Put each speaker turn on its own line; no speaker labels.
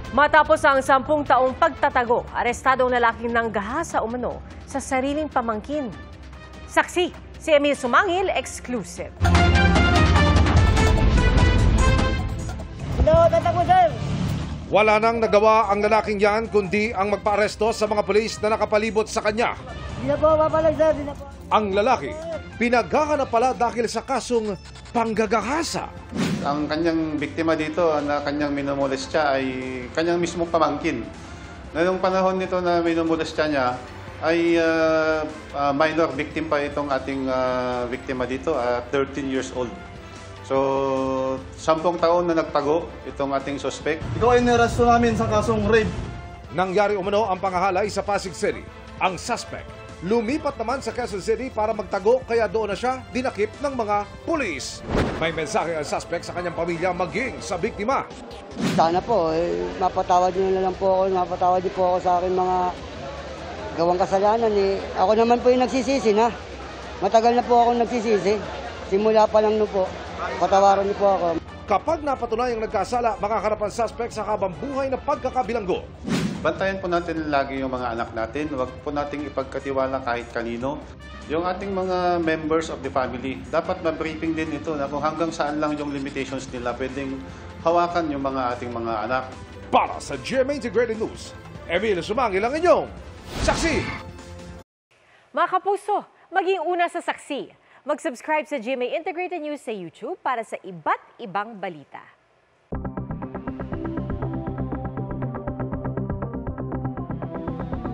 Matapos ang 10 taong pagtatago, arestado ang lalaking nanggahasa umano sa sariling pamangkin. Saksi, si Emil Sumangil, exclusive.
Wala nang nagawa ang lalaking yan kundi ang magpaaresto sa mga pulis na nakapalibot sa kanya.
Di na po mapalag, sir. Di na po.
Ang lalaki, pinaghahanap pala dahil sa kasong panggagahasa.
Ang kanyang biktima dito na kanyang minumolestya ay kanyang mismong pamangkin. Noong panahon nito na minumolestya niya ay minor victim pa itong ating biktima dito, 13 years old. So, 10 taon na nagtago itong ating suspect.
Ikaw ay nirasto namin sa kasong rape.
Nangyari umano ang pangahalay sa Pasig City. Ang suspect, lumipat naman sa Quezon City para magtago kaya doon na siya dinakip ng mga pulis. May mensahe ang suspect sa kanyang pamilya maging sa biktima.
Sana po, mapatawad niyo na lang po ako, mapatawad niyo po ako sa akin mga gawang kasalanan. Ako naman po yung nagsisisi na. Matagal na po ako nagsisisi. Simula pa lang no po. Patawaran niyo po ako.
Kapag napatunayang nagkasala, makaharap ang suspect sa habang buhay na pagkakabilanggo.
Bantayan po natin lagi yung mga anak natin. Huwag po nating ipagkatiwala kahit kanino. Yung ating mga members of the family, dapat ma-briefing din ito na kung hanggang saan lang yung limitations nila pwedeng hawakan yung mga ating mga anak.
Para sa GMA Integrated News, Emil Sumangil ang inyong saksi.
Mga kapuso, maging una sa saksi. Mag-subscribe sa GMA Integrated News sa YouTube para sa iba't ibang balita.